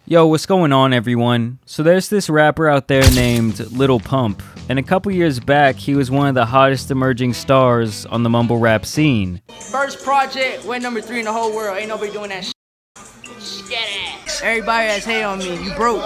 Yo, what's going on, everyone? So there's this rapper out there named Lil Pump, and a couple years back he was one of the hottest emerging stars on the mumble rap scene. First project, went number 3 in the whole world. Ain't nobody doing that shit. Everybody that's hate on me, you broke.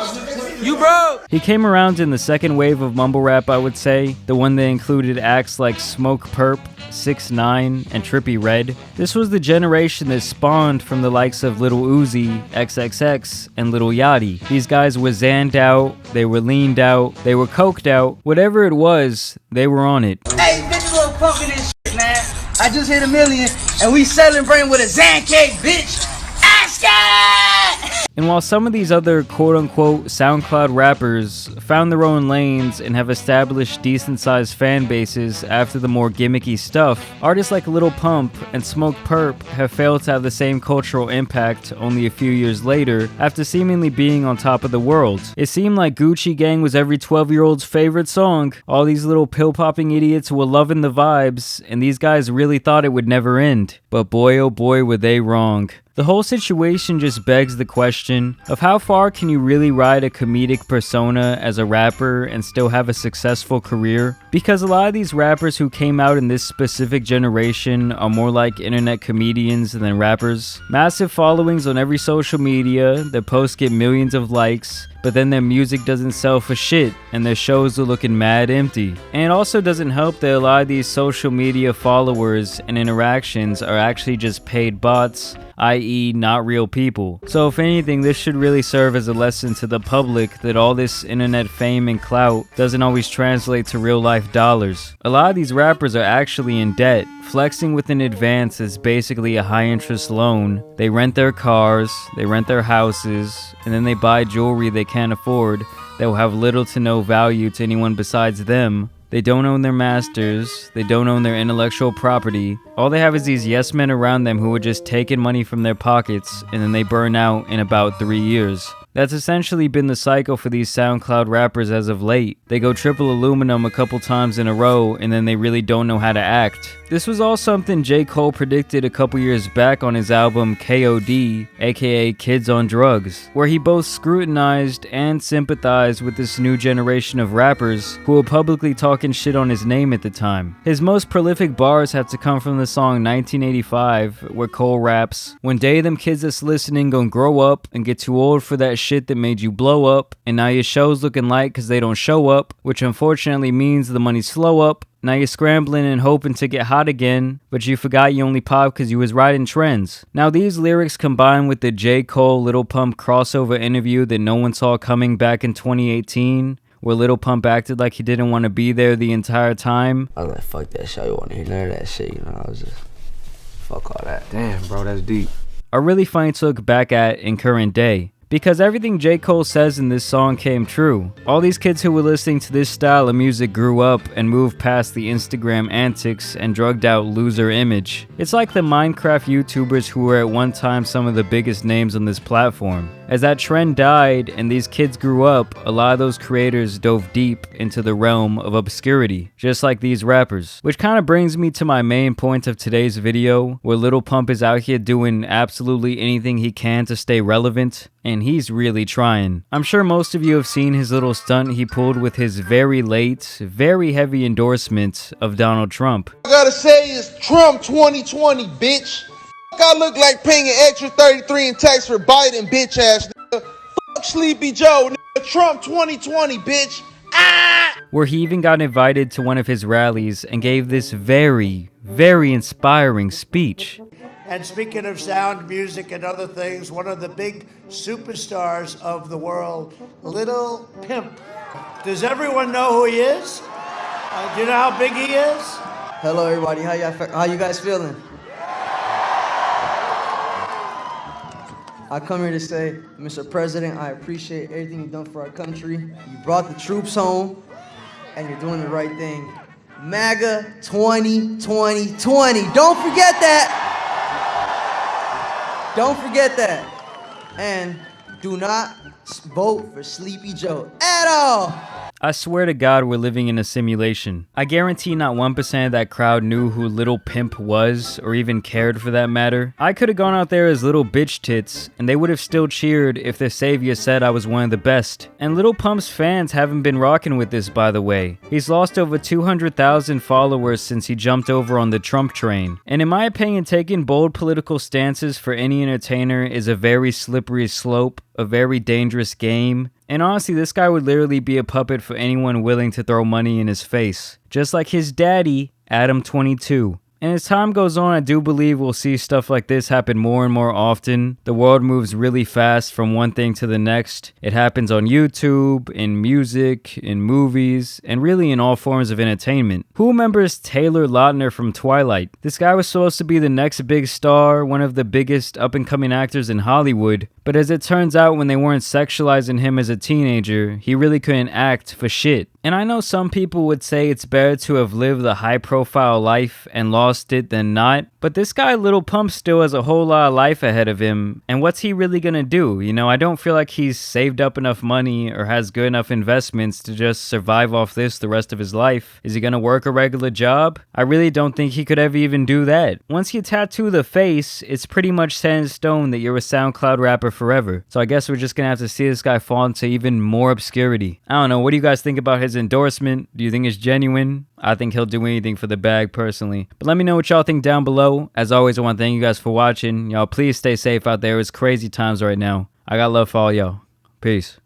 You broke! He came around in the second wave of mumble rap, I would say, the one that included acts like Smoke Perp, 6ix9ine, and Trippie Redd. This was the generation that spawned from the likes of Lil Uzi, XXX, and Lil Yachty. These guys were zanned out, they were leaned out, they were coked out. Whatever it was, they were on it. Hey, bitch, Lil Pump in this shit, man. I just hit 1 million, and we celebrating with a Zan cake, bitch. Ask it! And while some of these other quote-unquote SoundCloud rappers found their own lanes and have established decent-sized fan bases after the more gimmicky stuff, artists like Lil Pump and Smoke Perp have failed to have the same cultural impact only a few years later after seemingly being on top of the world. It seemed like Gucci Gang was every 12-year-old's favorite song. All these little pill-popping idiots were loving the vibes, and these guys really thought it would never end. But boy oh boy were they wrong. The whole situation just begs the question of how far can you really ride a comedic persona as a rapper and still have a successful career? Because a lot of these rappers who came out in this specific generation are more like internet comedians than rappers. Massive followings on every social media, their posts get millions of likes, but then their music doesn't sell for shit and their shows are looking mad empty. And it also doesn't help that a lot of these social media followers and interactions are actually just paid bots, i.e. not real people. So if anything, this should really serve as a lesson to the public that all this internet fame and clout doesn't always translate to real life dollars. A lot of these rappers are actually in debt. Flexing with an advance is basically a high interest loan. They rent their cars, they rent their houses, and then they buy jewelry they can't afford that will have little to no value to anyone besides them. They don't own their masters, they don't own their intellectual property. All they have is these yes men around them who are just taking money from their pockets and then they burn out in about 3 years. That's essentially been the cycle for these SoundCloud rappers as of late. They go triple aluminum a couple times in a row and then they really don't know how to act. This was all something J. Cole predicted a couple years back on his album KOD, aka Kids on Drugs, where he both scrutinized and sympathized with this new generation of rappers who were publicly talking shit on his name at the time. His most prolific bars have to come from the song 1985, where Cole raps, "One day them kids that's listening gon' grow up and get too old for that shit that made you blow up, and now your show's looking light cause they don't show up, which unfortunately means the money's slow up. Now you're scrambling and hoping to get hot again, but you forgot you only popped cause you was riding trends." Now these lyrics combined with the J. Cole Lil Pump crossover interview that no one saw coming back in 2018, where Lil Pump acted like he didn't want to be there the entire time. I was like, fuck that shit, I want to hear none of that shit, you know, I was just, fuck all that. Damn, bro, that's deep. Are really funny to look back at in current day. Because everything J. Cole says in this song came true. All these kids who were listening to this style of music grew up and moved past the Instagram antics and drugged out loser image. It's like the Minecraft YouTubers who were at one time some of the biggest names on this platform. As that trend died and these kids grew up, a lot of those creators dove deep into the realm of obscurity, just like these rappers. Which kind of brings me to my main point of today's video, where Lil Pump is out here doing absolutely anything he can to stay relevant, and he's really trying. I'm sure most of you have seen his little stunt he pulled with his very late, very heavy endorsement of Donald Trump. I gotta say is Trump 2020, bitch. I look like paying an extra 33 in tax for Biden, bitch ass nigga. Fuck Sleepy Joe, nigga. Trump 2020, bitch. Ah! Where he even got invited to one of his rallies and gave this very, very inspiring speech. And speaking of sound, music, and other things, one of the big superstars of the world, Lil Pimp. Does everyone know who he is? Do you know how big he is? Hello, everybody. How you guys feeling? I come here to say, Mr. President, I appreciate everything you've done for our country. You brought the troops home, and you're doing the right thing. MAGA 2020. Don't forget that. Don't forget that. And do not vote for Sleepy Joe at all. I swear to God we're living in a simulation. I guarantee not 1% of that crowd knew who Lil Pimp was, or even cared for that matter. I could have gone out there as Little Bitch Tits, and they would have still cheered if their savior said I was one of the best. And Lil Pump's fans haven't been rocking with this, by the way. He's lost over 200,000 followers since he jumped over on the Trump train. And in my opinion, taking bold political stances for any entertainer is a very slippery slope, a very dangerous game. And honestly, this guy would literally be a puppet for anyone willing to throw money in his face. Just like his daddy, Adam22. And as time goes on, I do believe we'll see stuff like this happen more and more often. The world moves really fast from one thing to the next. It happens on YouTube, in music, in movies, and really in all forms of entertainment. Who remembers Taylor Lautner from Twilight? This guy was supposed to be the next big star, one of the biggest up-and-coming actors in Hollywood. But as it turns out, when they weren't sexualizing him as a teenager, he really couldn't act for shit. And I know some people would say it's better to have lived a high-profile life and lost it than not, but this guy Lil Pump still has a whole lot of life ahead of him, and what's he really gonna do? You know, I don't feel like he's saved up enough money or has good enough investments to just survive off this the rest of his life. Is he gonna work a regular job? I really don't think he could ever even do that. Once you tattoo the face, it's pretty much set in stone that you're a SoundCloud rapper forever. So I guess we're just gonna have to see this guy fall into even more obscurity. I don't know, what do you guys think about his endorsement? Do you think it's genuine? I think he'll do anything for the bag personally. But let me know what y'all think down below. As always, I want to thank you guys for watching. Y'all please stay safe out there. It's crazy times right now. I got love for all y'all. Peace.